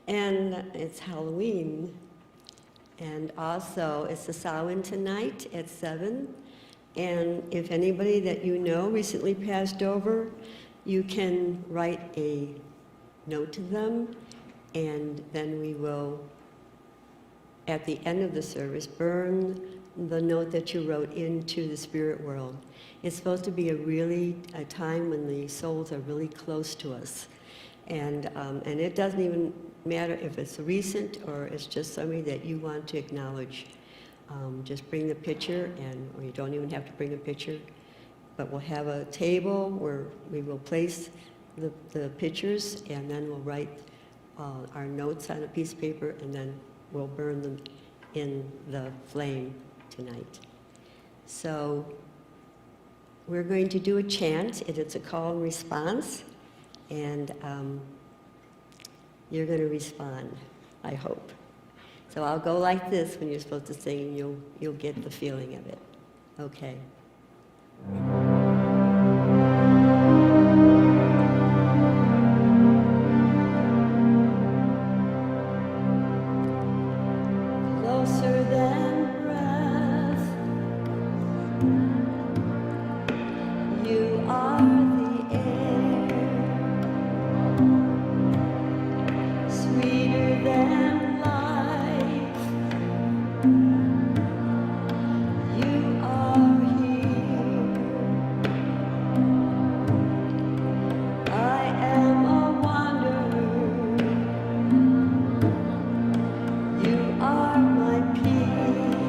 And it's Halloween. And also, it's the Samhain tonight at 7. And if anybody that you know recently passed over, you can write a note to them, and then we will, at the end of the service, burn the note that you wrote into the spirit world. It's supposed to be a time when the souls are really close to us. And it doesn't even matter if it's recent or it's just somebody that you want to acknowledge. Just bring the picture, or you don't even have to bring a picture, but we'll have a table where we will place the pictures, and then we'll write our notes on a piece of paper, and then we'll burn them in the flame tonight. So we're going to do a chant. It's a call and response, and you're going to respond, I hope. So I'll go like this when you're supposed to sing, and you'll get the feeling of it. Okay. Closer than breath, you are the air, sweeter than life, you are here. I am a wanderer, you are my peace.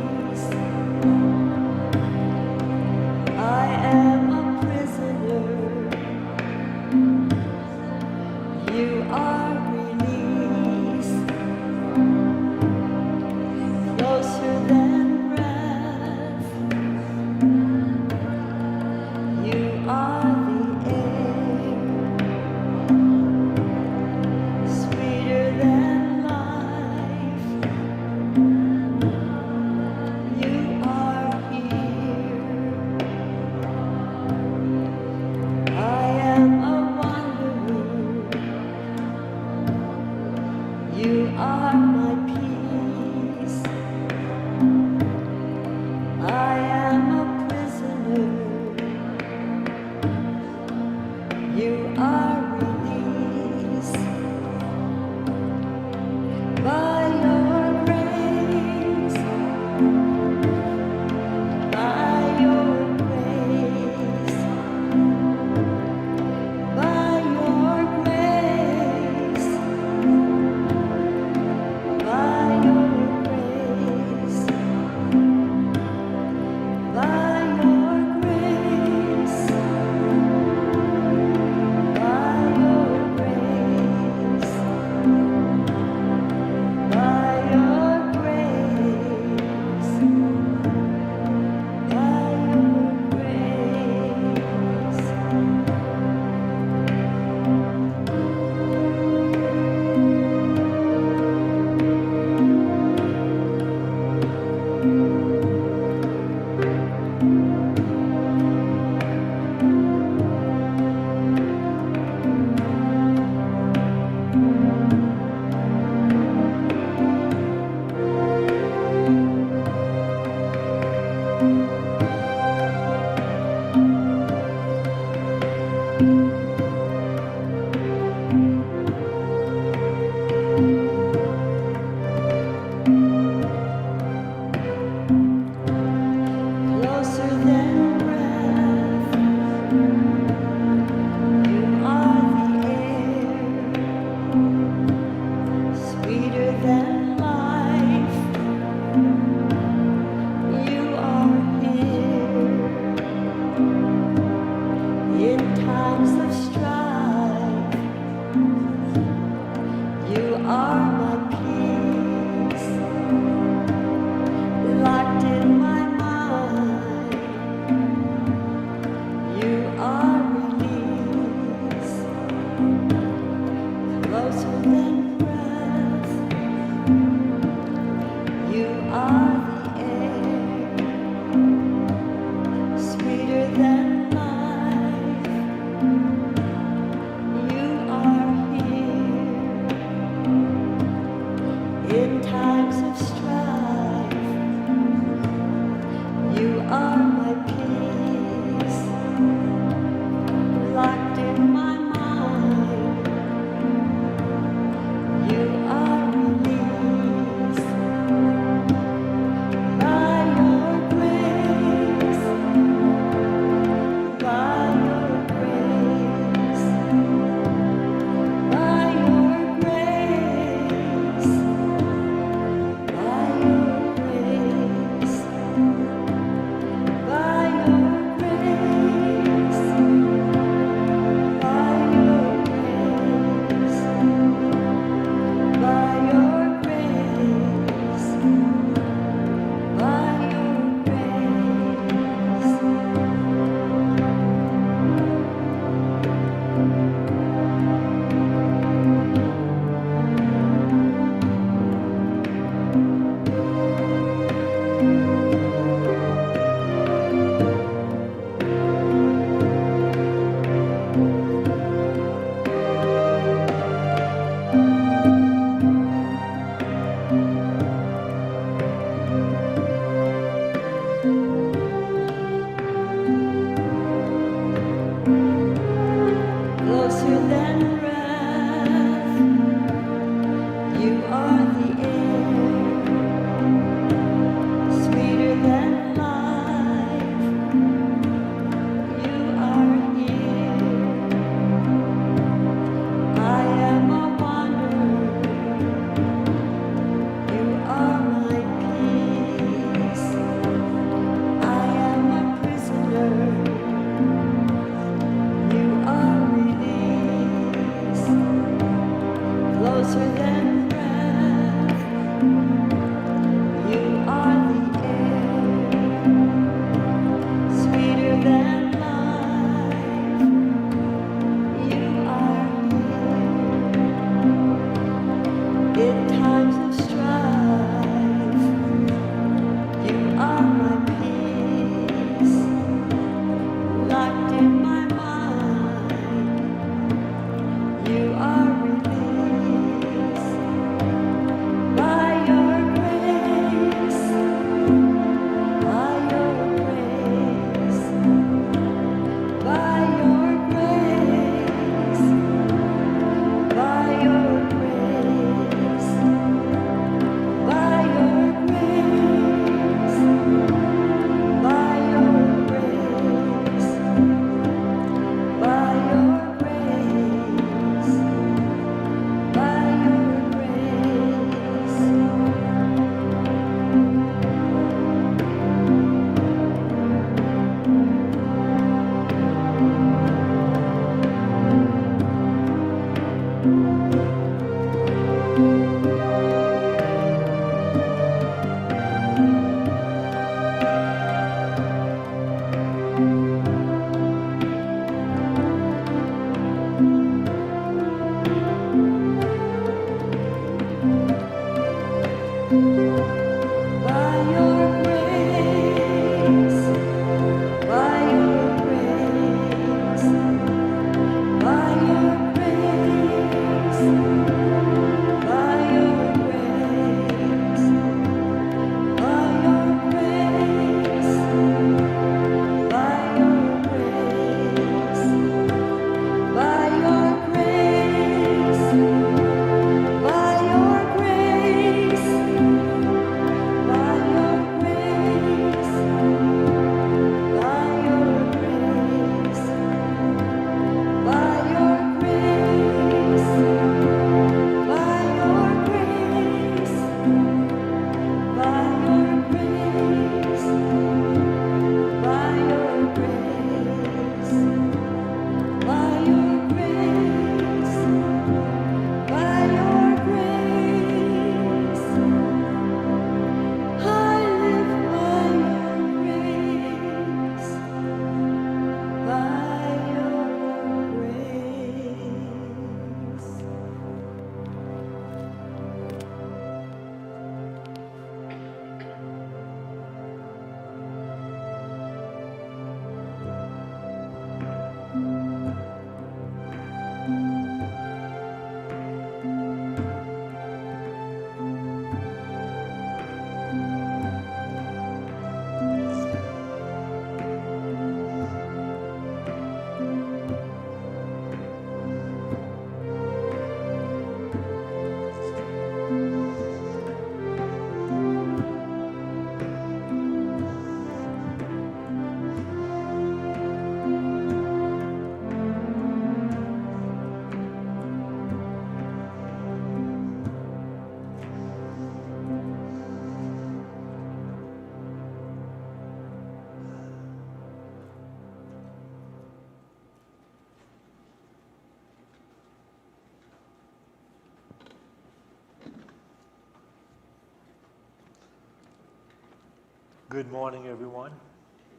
Good morning, everyone.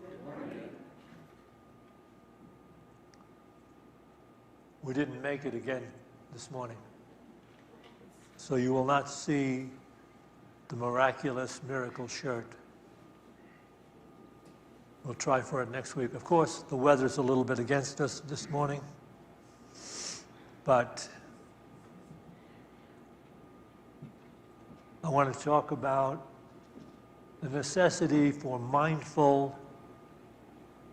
Good morning. We didn't make it again this morning, so you will not see the miraculous miracle shirt. We'll try for it next week. Of course, the weather's a little bit against us this morning, but I want to talk about the necessity for mindful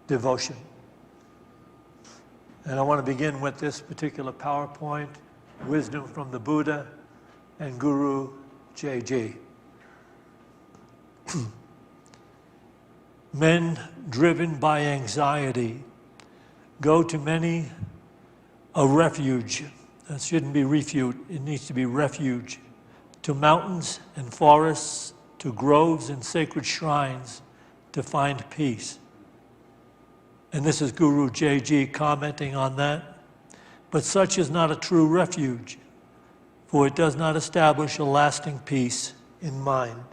devotion. And I want to begin with this particular PowerPoint, Wisdom from the Buddha and Guru JG. Men driven by anxiety go to many a refuge. That shouldn't be refute, it needs to be refuge. To mountains and forests, to groves and sacred shrines to find peace. And this is Guru JG commenting on that. But such is not a true refuge, for it does not establish a lasting peace in mind.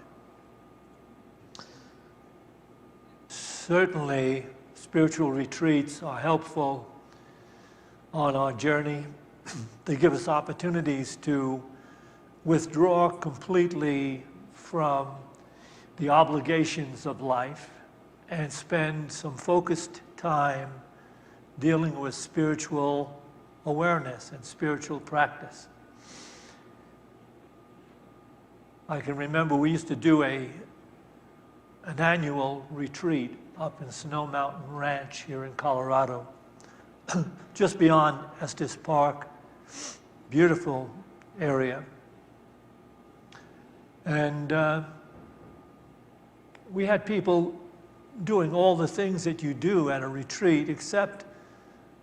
Certainly, spiritual retreats are helpful on our journey. They give us opportunities to withdraw completely from the obligations of life and spend some focused time dealing with spiritual awareness and spiritual practice. I can remember we used to do an annual retreat up in Snow Mountain Ranch here in Colorado, just beyond Estes Park, beautiful area. And we had people doing all the things that you do at a retreat, except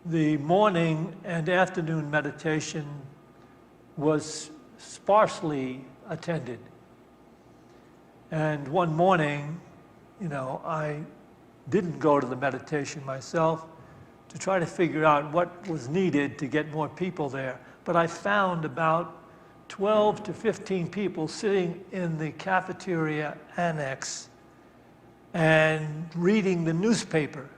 the morning and afternoon meditation was sparsely attended. And one morning, I didn't go to the meditation myself to try to figure out what was needed to get more people there. But I found about 12 to 15 people sitting in the cafeteria annex and reading the newspaper.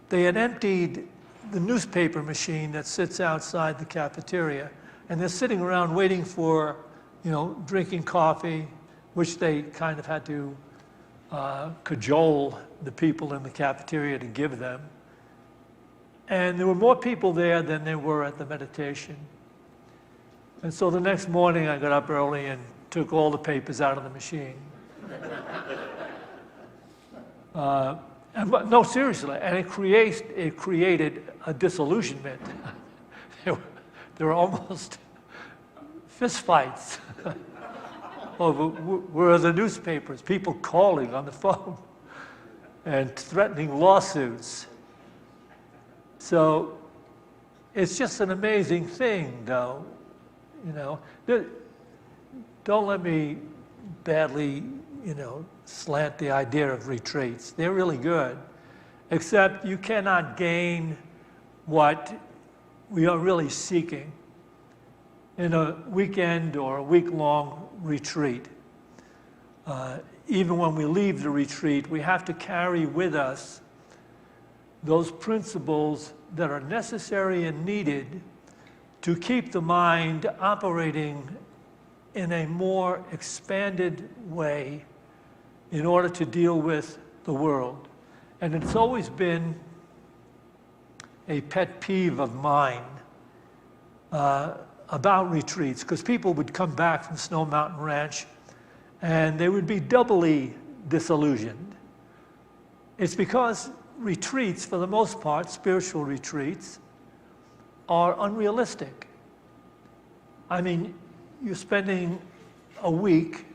They had emptied the newspaper machine that sits outside the cafeteria, and they're sitting around waiting for, drinking coffee, which they kind of had to cajole the people in the cafeteria to give them. And there were more people there than there were at the meditation. And so the next morning I got up early and took all the papers out of the machine. But no, seriously, and it created a disillusionment. There were almost fistfights over where are the newspapers, people calling on the phone and threatening lawsuits. So it's just an amazing thing, though. You know, don't let me badly, slant the idea of retreats. They're really good, except you cannot gain what we are really seeking in a weekend or a week-long retreat. Even when we leave the retreat, we have to carry with us those principles that are necessary and needed to keep the mind operating in a more expanded way in order to deal with the world. And it's always been a pet peeve of mine about retreats, because people would come back from Snow Mountain Ranch and they would be doubly disillusioned. It's because retreats, for the most part, spiritual retreats, are unrealistic. I mean, you're spending a week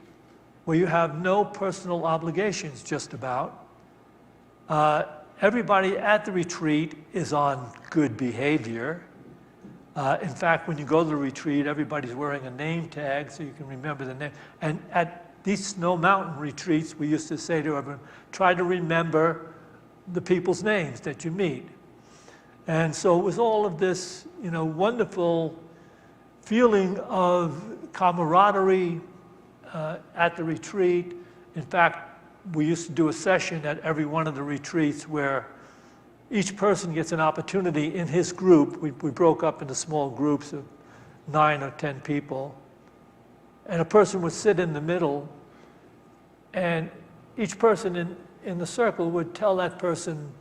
where you have no personal obligations, just about. Everybody at the retreat is on good behavior. In fact, when you go to the retreat, everybody's wearing a name tag so you can remember the name. And at these Snow Mountain retreats, we used to say to everyone, try to remember the people's names that you meet. And so it was all of this, wonderful feeling of camaraderie at the retreat. In fact, we used to do a session at every one of the retreats where each person gets an opportunity in his group. We broke up into small groups of 9 or 10 people. And a person would sit in the middle, and each person in the circle would tell that person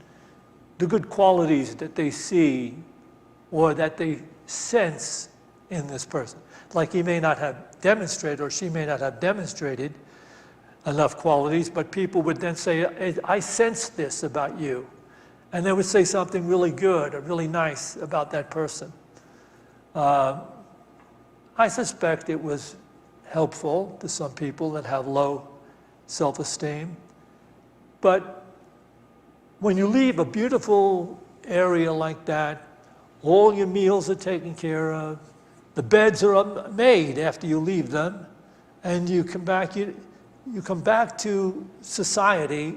the good qualities that they see or that they sense in this person. Like he may not have demonstrated, or she may not have demonstrated enough qualities, but people would then say, I sense this about you. And they would say something really good or really nice about that person. I suspect it was helpful to some people that have low self-esteem. But when you leave a beautiful area like that, all your meals are taken care of, the beds are made after you leave them, and you come back, you come back to society,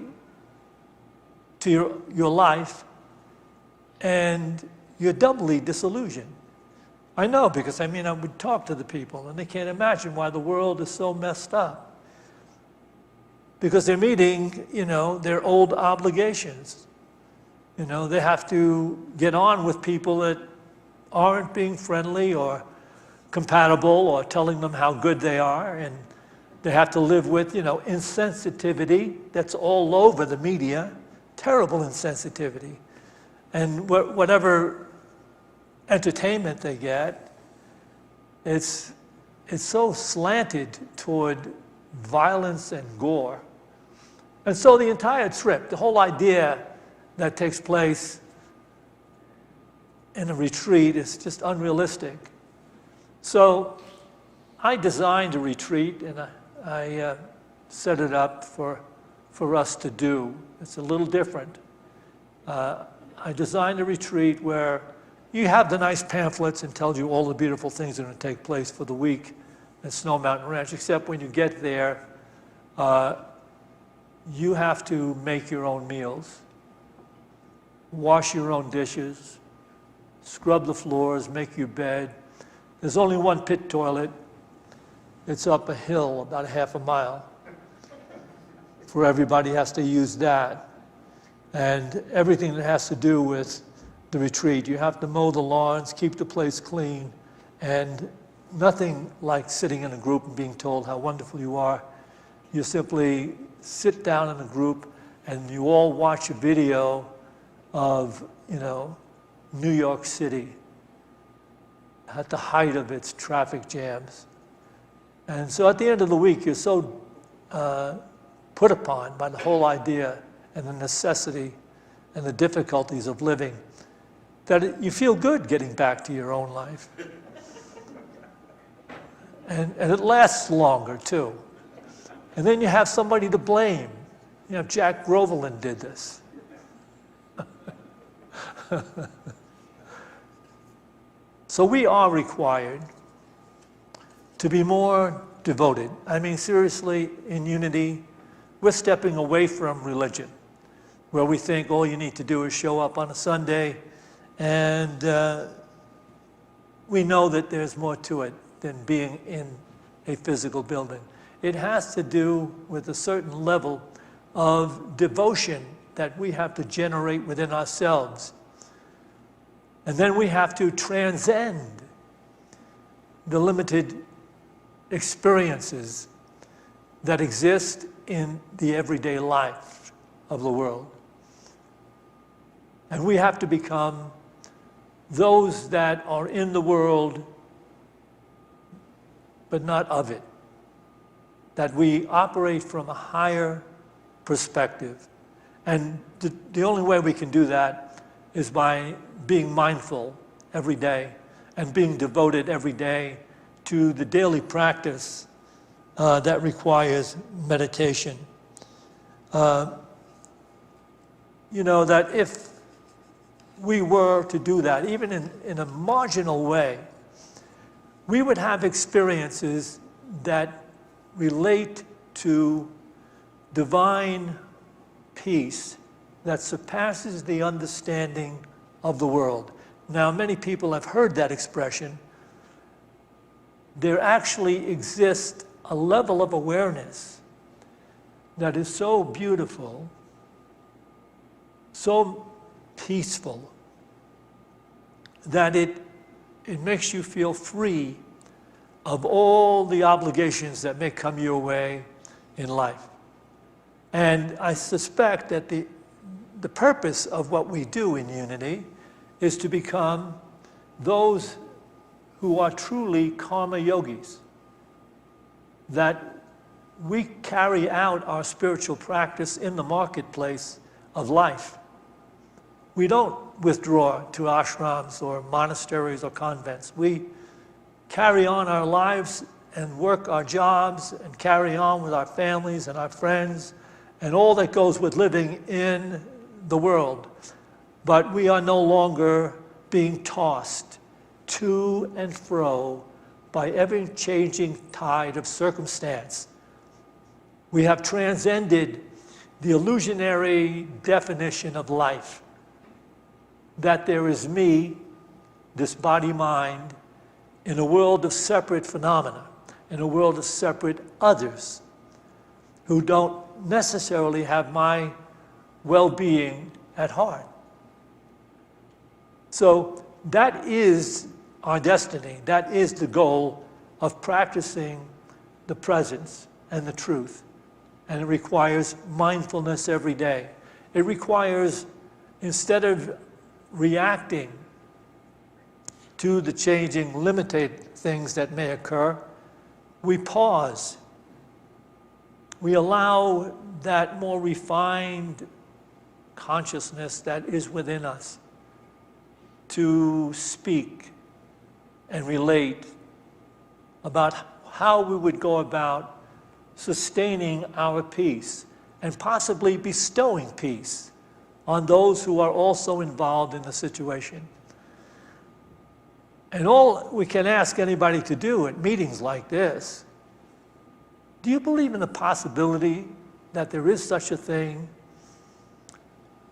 to your life, and you're doubly disillusioned. I know, because I would talk to the people, and they can't imagine why the world is so messed up. Because they're meeting, their old obligations. They have to get on with people that aren't being friendly or compatible or telling them how good they are, and they have to live with, insensitivity that's all over the media, terrible insensitivity. And whatever entertainment they get, it's so slanted toward violence and gore. And so the entire trip, the whole idea that takes place in a retreat is just unrealistic. So I designed a retreat, and I set it up for us to do. It's a little different. I designed a retreat where you have the nice pamphlets and tells you all the beautiful things that are going to take place for the week at Snow Mountain Ranch, except when you get there, you have to make your own meals, wash your own dishes, scrub the floors, make your bed. There's only one pit toilet. It's up a hill about half a mile. For everybody has to use that. And everything that has to do with the retreat. You have to mow the lawns, keep the place clean, and nothing like sitting in a group and being told how wonderful you are. You simply sit down in a group and you all watch a video of, New York City at the height of its traffic jams. And so at the end of the week, you're so put upon by the whole idea and the necessity and the difficulties of living that you feel good getting back to your own life. And it lasts longer, too. And then you have somebody to blame. Jack Groverland did this. So we are required to be more devoted. I mean, seriously, in Unity, we're stepping away from religion, where we think all you need to do is show up on a Sunday, and we know that there's more to it than being in a physical building. It has to do with a certain level of devotion that we have to generate within ourselves. And then we have to transcend the limited experiences that exist in the everyday life of the world. And we have to become those that are in the world, but not of it. That we operate from a higher perspective. And the only way we can do that is by being mindful every day and being devoted every day to the daily practice that requires meditation. That if we were to do that, even in a marginal way, we would have experiences that relate to divine peace that surpasses the understanding of the world. Now, many people have heard that expression. There actually exists a level of awareness that is so beautiful, so peaceful, that it makes you feel free of all the obligations that may come your way in life. And I suspect that the purpose of what we do in Unity is to become those who are truly karma yogis, that we carry out our spiritual practice in the marketplace of life. We don't withdraw to ashrams or monasteries or convents. We carry on our lives and work our jobs and carry on with our families and our friends and all that goes with living in the world. But we are no longer being tossed to and fro by ever-changing tide of circumstance. We have transcended the illusionary definition of life, that there is me, this body-mind, in a world of separate phenomena, in a world of separate others, who don't necessarily have my well-being at heart. So that is our destiny. That is the goal of practicing the presence and the truth. And it requires mindfulness every day. It requires, instead of reacting to the changing, limited things that may occur, we pause. We allow that more refined consciousness that is within us to speak and relate about how we would go about sustaining our peace and possibly bestowing peace on those who are also involved in the situation. And all we can ask anybody to do at meetings like this, do you believe in the possibility that there is such a thing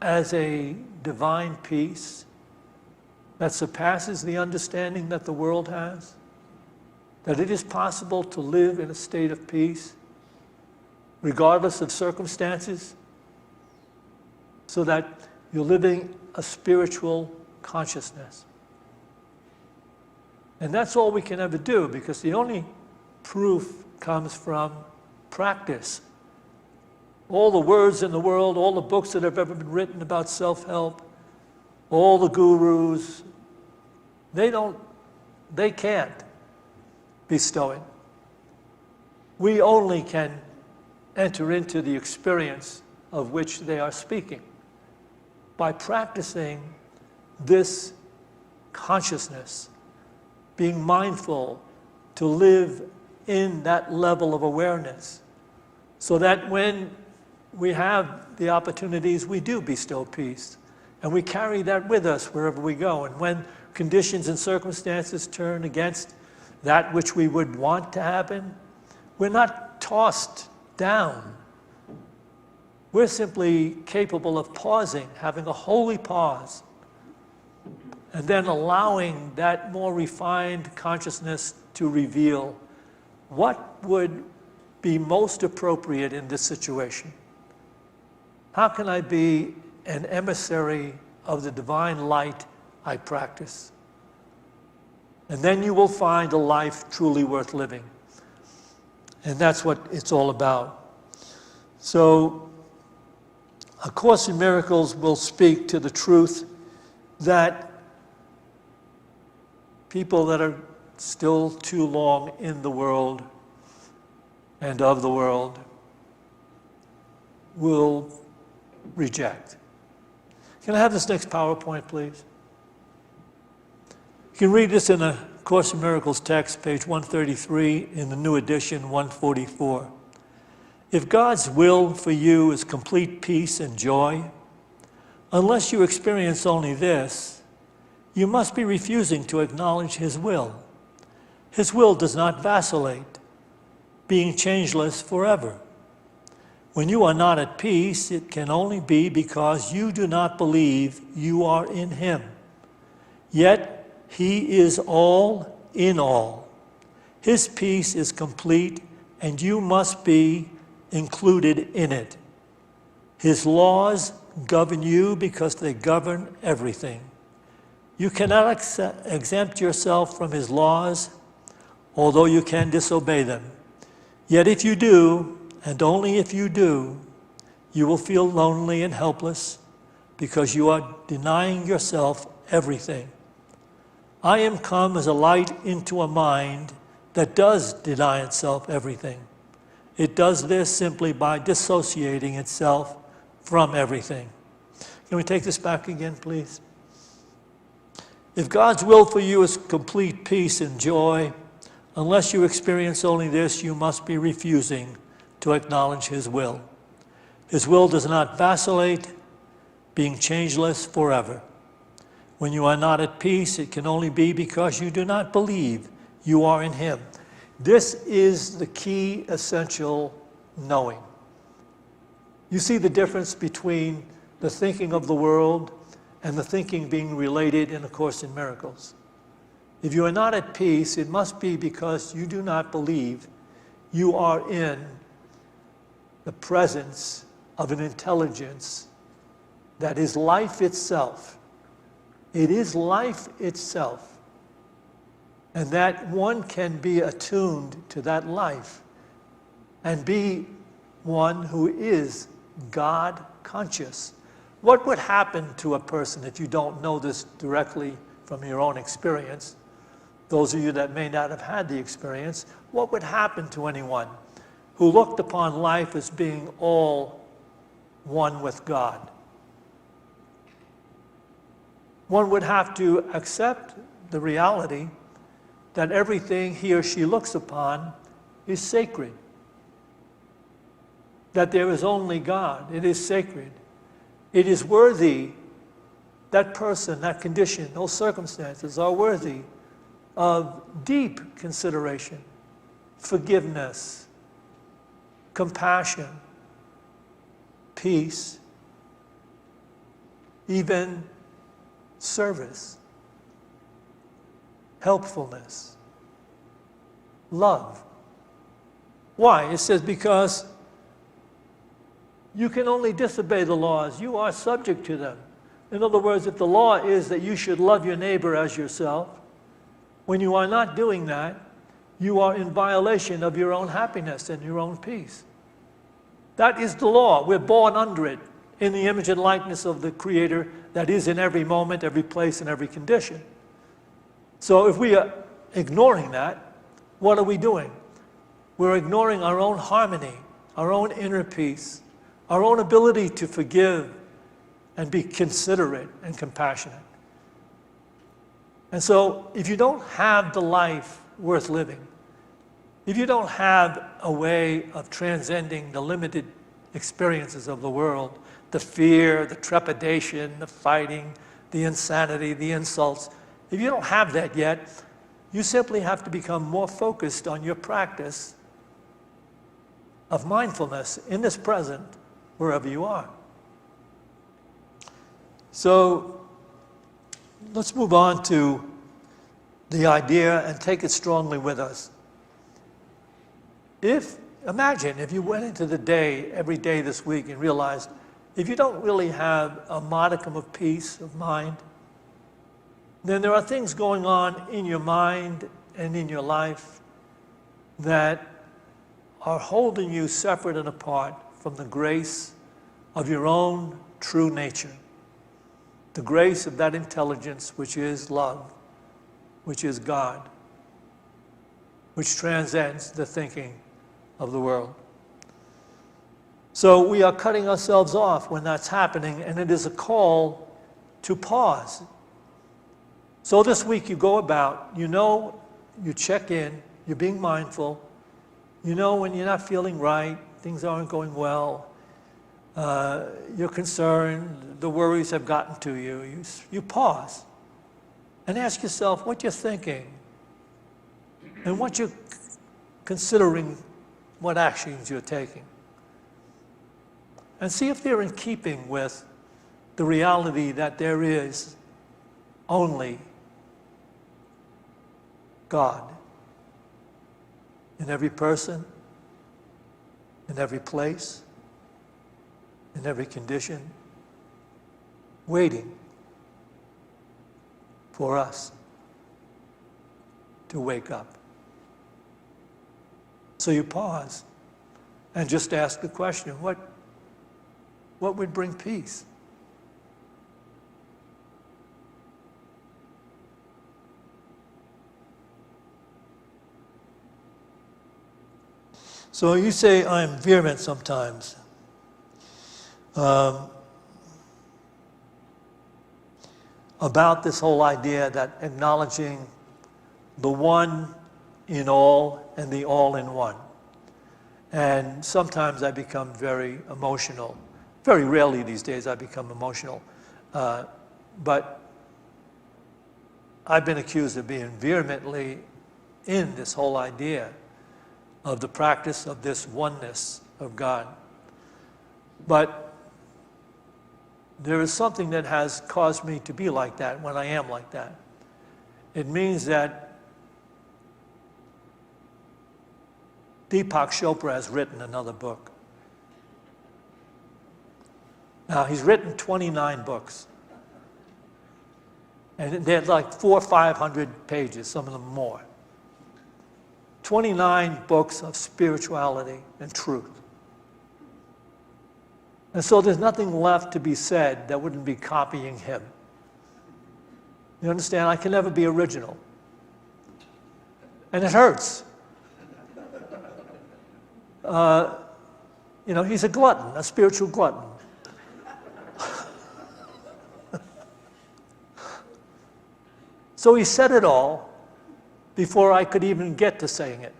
as a divine peace that surpasses the understanding that the world has? That it is possible to live in a state of peace regardless of circumstances, so that you're living a spiritual consciousness. And that's all we can ever do, because the only proof comes from practice. all the words in the world, all the books that have ever been written about self-help, all the gurus, they can't bestow it. We only can enter into the experience of which they are speaking by practicing this consciousness, being mindful to live in that level of awareness, so that when we have the opportunities, we do bestow peace. And we carry that with us wherever we go. And when conditions and circumstances turn against that which we would want to happen, we're not tossed down. We're simply capable of pausing, having a holy pause, and then allowing that more refined consciousness to reveal what would be most appropriate in this situation. How can I be an emissary of the divine light I practice? And then you will find a life truly worth living. And that's what it's all about. So, A Course in Miracles will speak to the truth that people that are still too long in the world and of the world will reject. Can I have this next PowerPoint, please? You can read this in a Course in Miracles text, page 133, in the new edition, 144. If God's will for you is complete peace and joy, unless you experience only this, you must be refusing to acknowledge His will. His will does not vacillate, being changeless forever. When you are not at peace, it can only be because you do not believe you are in Him. Yet He is all in all. His peace is complete, and you must be included in it. His laws govern you because they govern everything. You cannot exempt yourself from His laws, although you can disobey them. Yet if you do, and only if you do, you will feel lonely and helpless because you are denying yourself everything. I am come as a light into a mind that does deny itself everything. It does this simply by dissociating itself from everything. Can we take this back again, please? If God's will for you is complete peace and joy, unless you experience only this, you must be refusing to acknowledge His will. His will does not vacillate, being changeless forever. When you are not at peace, it can only be because you do not believe you are in Him. This is the key essential knowing. You see the difference between the thinking of the world and the thinking being related in A Course in Miracles. If you are not at peace, it must be because you do not believe you are in the presence of an intelligence that is life itself. It is life itself. And that one can be attuned to that life and be one who is God conscious. What would happen to a person if you don't know this directly from your own experience? Those of you that may not have had the experience, what would happen to anyone who looked upon life as being all one with God? One would have to accept the reality that everything he or she looks upon is sacred. That there is only God. It is sacred. It is worthy, that person, that condition, those circumstances are worthy of deep consideration, forgiveness, compassion, peace, even service, helpfulness, love. Why? It says because you can only disobey the laws. You are subject to them. In other words, if the law is that you should love your neighbor as yourself, when you are not doing that, you are in violation of your own happiness and your own peace. That is the law. We're born under it, in the image and likeness of the Creator that is in every moment, every place, and every condition. So if we are ignoring that, what are we doing? We're ignoring our own harmony, our own inner peace, our own ability to forgive and be considerate and compassionate. And so if you don't have the life worth living, if you don't have a way of transcending the limited experiences of the world, the fear, the trepidation, the fighting, the insanity, the insults, if you don't have that yet, you simply have to become more focused on your practice of mindfulness in this present, wherever you are. So let's move on to the idea and take it strongly with us. Imagine if you went into the day, every day this week, and realized if you don't really have a modicum of peace of mind, then there are things going on in your mind and in your life that are holding you separate and apart from the grace of your own true nature, the grace of that intelligence which is love, which is God, which transcends the thinking of the world. So we are cutting ourselves off when that's happening, and it is a call to pause. So this week you go about, you check in, you're being mindful, when you're not feeling right, things aren't going well, you're concerned, the worries have gotten to you. You pause and ask yourself what you're thinking and what you're considering, what actions you're taking. And see if they're in keeping with the reality that there is only God in every person, in every place, in every condition, waiting for us to wake up. So you pause and just ask the question, what would bring peace? So you say I'm vehement sometimes. About this whole idea that acknowledging the one in all and the all in one. And sometimes I become very emotional. Very rarely these days I become emotional. But I've been accused of being vehemently in this whole idea of the practice of this oneness of God. But there is something that has caused me to be like that when I am like that. It means that Deepak Chopra has written another book. Now, he's written 29 books. And they're like 400 or 500 pages, some of them more. 29 books of spirituality and truth. And so there's nothing left to be said that wouldn't be copying him. You understand? I can never be original. And it hurts. He's a glutton, a spiritual glutton. So he said it all before I could even get to saying it.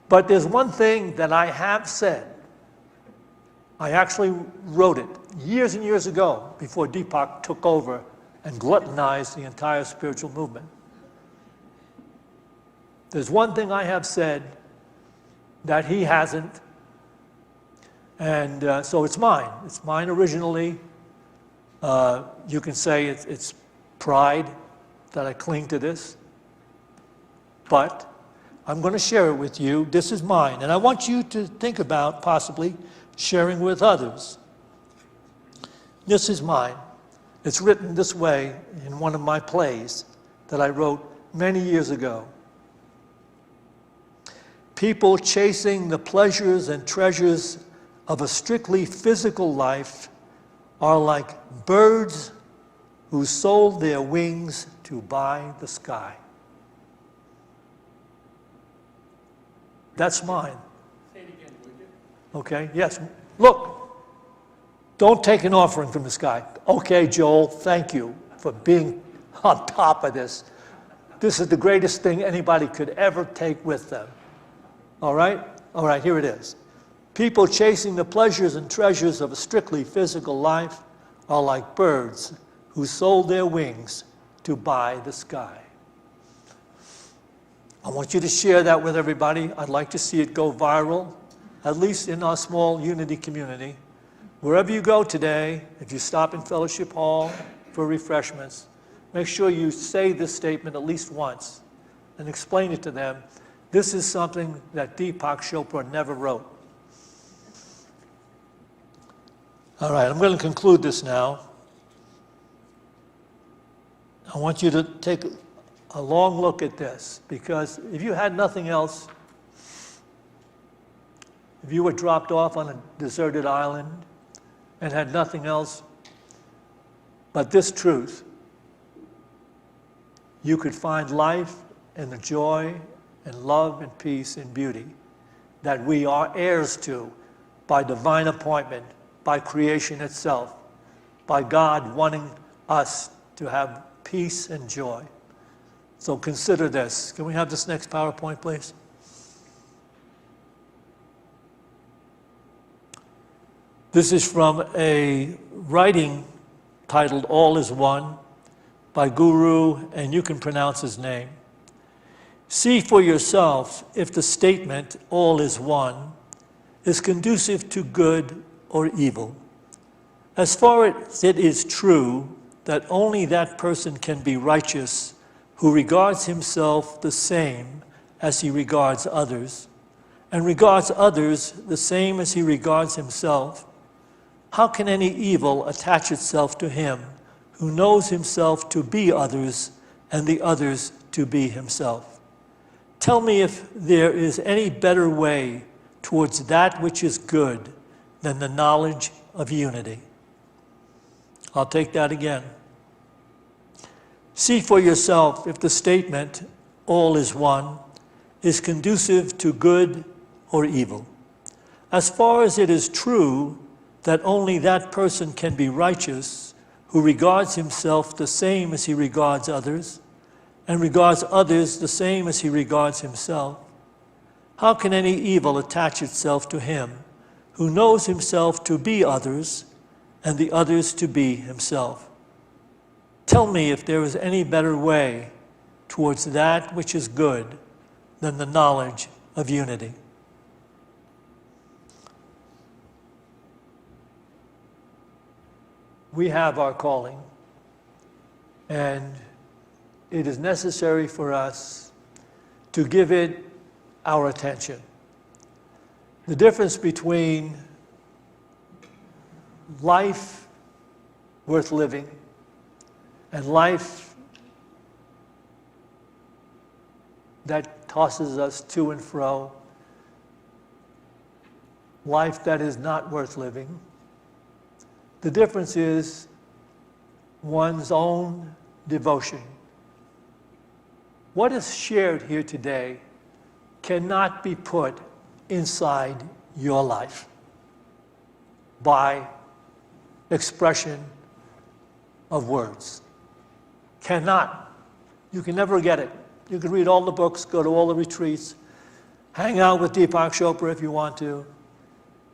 But there's one thing that I have said. I actually wrote it years and years ago before Deepak took over and gluttonized the entire spiritual movement. There's one thing I have said that he hasn't, and so it's mine. It's mine originally. You can say it's pride that I cling to this, but I'm going to share it with you. This is mine, and I want you to think about possibly sharing with others. This is mine. It's written this way in one of my plays that I wrote many years ago. People chasing the pleasures and treasures of a strictly physical life are like birds who sold their wings to buy the sky. That's mine. Say it again, would you? Okay, yes. Look, don't take an offering from the sky. Okay, Joel, thank you for being on top of this. This is the greatest thing anybody could ever take with them. All right? All right, here it is. People chasing the pleasures and treasures of a strictly physical life are like birds who sold their wings to buy the sky. I want you to share that with everybody. I'd like to see it go viral, at least in our small Unity community. Wherever you go today, if you stop in Fellowship Hall for refreshments, make sure you say this statement at least once and explain it to them. This is something that Deepak Chopra never wrote. All right, I'm going to conclude this now. I want you to take a long look at this, because if you had nothing else, if you were dropped off on a deserted island and had nothing else but this truth, you could find life and the joy and love and peace and beauty that we are heirs to by divine appointment, by creation itself, by God wanting us to have peace and joy. So consider this. Can we have this next PowerPoint, please? This is from a writing titled All is One by Guru, and you can pronounce his name. See for yourself if the statement, all is one, is conducive to good or evil. As far as it is true that only that person can be righteous who regards himself the same as he regards others, and regards others the same as he regards himself, how can any evil attach itself to him who knows himself to be others and the others to be himself? Tell me if there is any better way towards that which is good than the knowledge of unity. I'll take that again. See for yourself if the statement, all is one, is conducive to good or evil. As far as it is true that only that person can be righteous who regards himself the same as he regards others, and regards others the same as he regards himself, how can any evil attach itself to him who knows himself to be others and the others to be himself? Tell me if there is any better way towards that which is good than the knowledge of unity. We have our calling, and it is necessary for us to give it our attention. The difference between life worth living and life that tosses us to and fro, life that is not worth living, the difference is one's own devotion. What is shared here today cannot be put inside your life by expression of words. Cannot. You can never get it. You can read all the books, go to all the retreats, hang out with Deepak Chopra if you want to.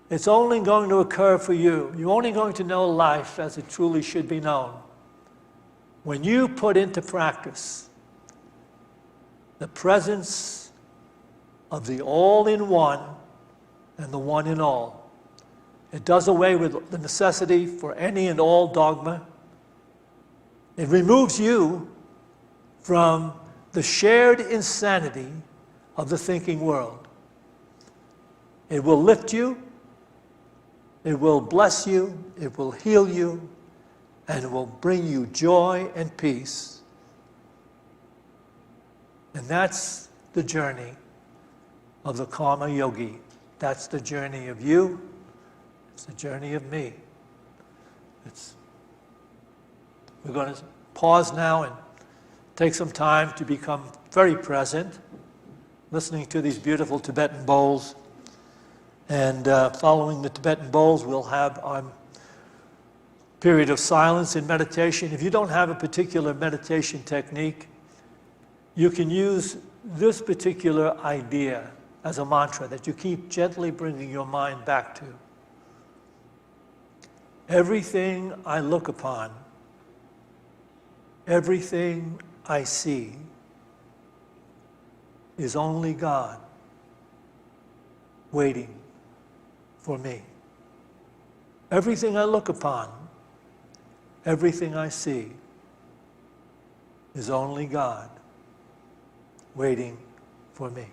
It's only going to occur for you. You're only going to know life as it truly should be known when you put into practice the presence of the all-in-one and the one-in-all. It does away with the necessity for any and all dogma. It removes you from the shared insanity of the thinking world. It will lift you, it will bless you, it will heal you, and it will bring you joy and peace. And that's the journey of the Karma Yogi. That's the journey of you. It's the journey of me. We're going to pause now and take some time to become very present, listening to these beautiful Tibetan bowls. And following the Tibetan bowls, we'll have our period of silence and meditation. If you don't have a particular meditation technique, you can use this particular idea as a mantra that you keep gently bringing your mind back to. Everything I look upon, everything I see is only God waiting for me. Everything I look upon, everything I see is only God waiting for me.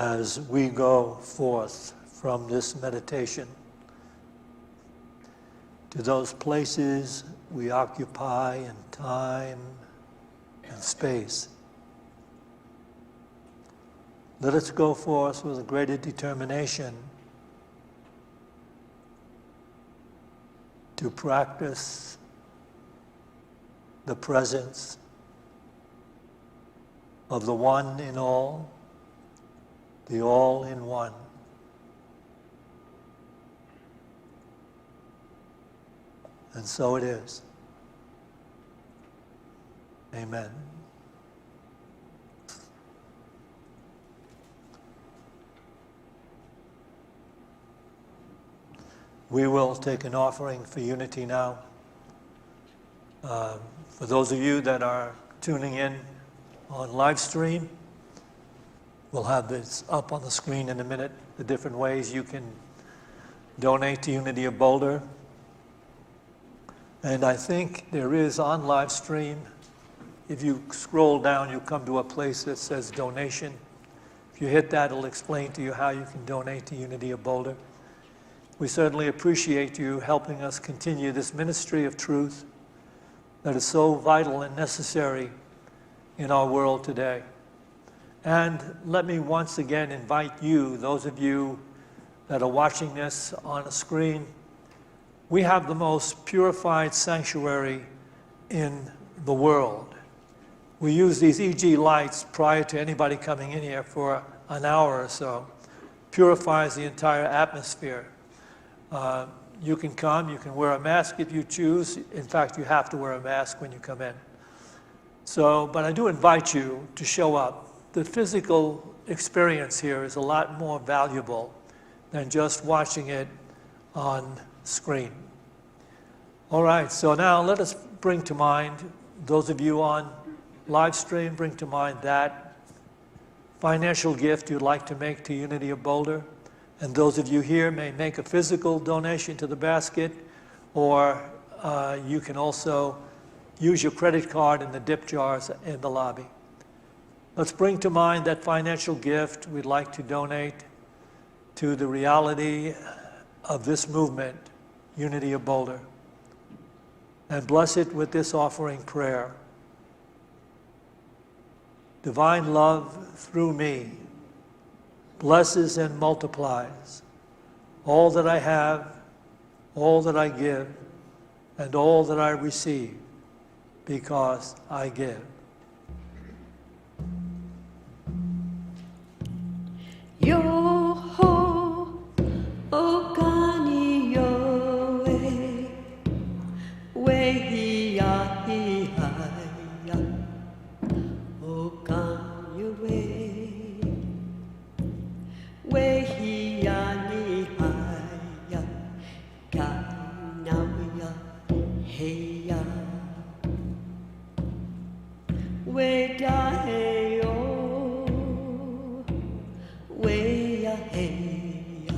as we go forth from this meditation to those places we occupy in time and space. Let us go forth with a greater determination to practice the presence of the one in all, the all in one. And so it is. Amen. We will take an offering for unity now. For those of you that are tuning in on live stream, we'll have this up on the screen in a minute, the different ways you can donate to Unity of Boulder. And I think there is on live stream, if you scroll down, you'll come to a place that says donation. If you hit that, it'll explain to you how you can donate to Unity of Boulder. We certainly appreciate you helping us continue this ministry of truth that is so vital and necessary in our world today. And let me once again invite you, those of you that are watching this on a screen, we have the most purified sanctuary in the world. We use these EG lights prior to anybody coming in here for an hour or so. Purifies the entire atmosphere. You can come, you can wear a mask if you choose. In fact, you have to wear a mask when you come in. So, but I do invite you to show up. The physical experience here is a lot more valuable than just watching it on screen. All right, so now let us bring to mind, those of you on live stream, bring to mind that financial gift you'd like to make to Unity of Boulder. And those of you here may make a physical donation to the basket, or you can also use your credit card in the dip jars in the lobby. Let's bring to mind that financial gift we'd like to donate to the reality of this movement, Unity of Boulder. And bless it with this offering prayer. Divine love through me blesses and multiplies all that I have, all that I give, and all that I receive, because I give. Yo-ho, Okani yo-e, we-hi-ya-hi-ya, Okani yo-e. We-hi-ya-ni-hi-ya, ka-na-ya-hey-ya. We-da-hey-yo, we-ya-hey-ya.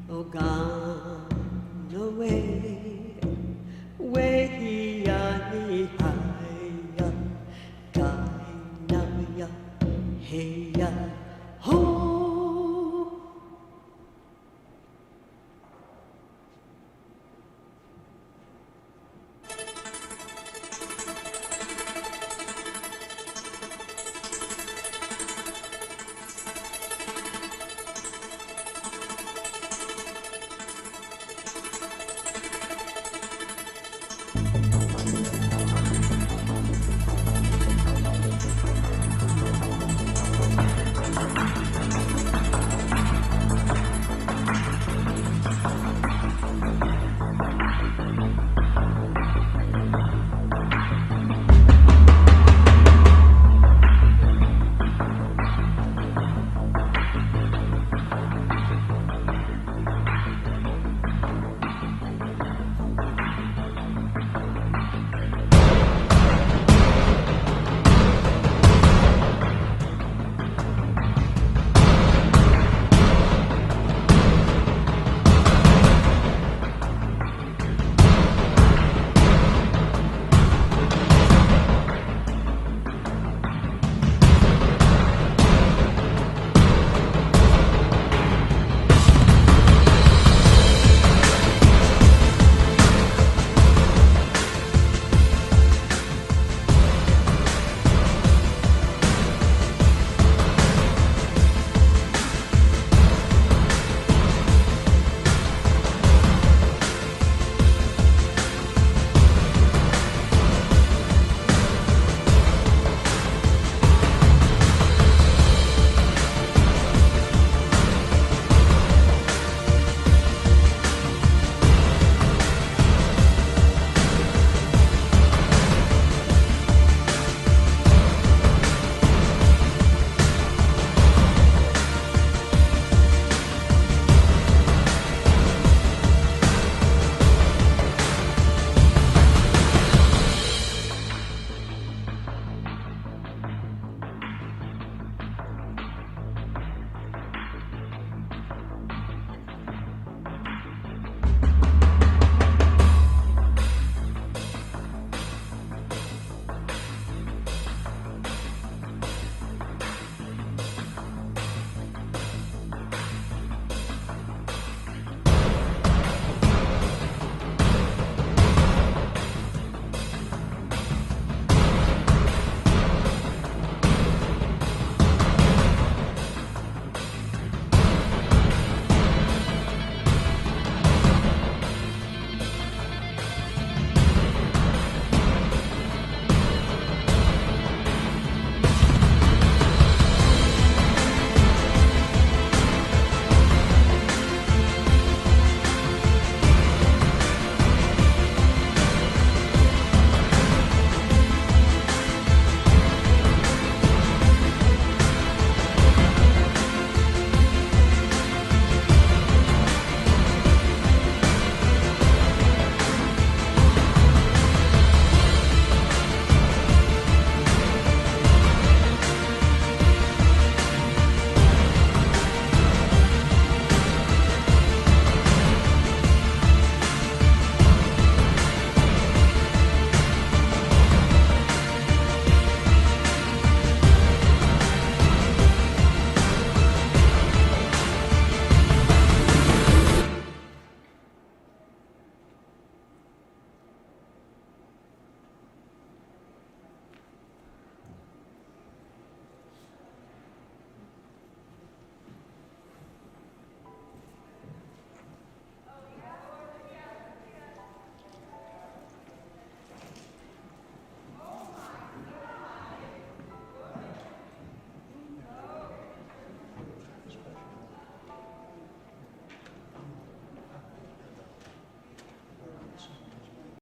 Oh, gone away. We-hi-ya-ni-hi-ya, ka-na-ya-hey-ya. Oh.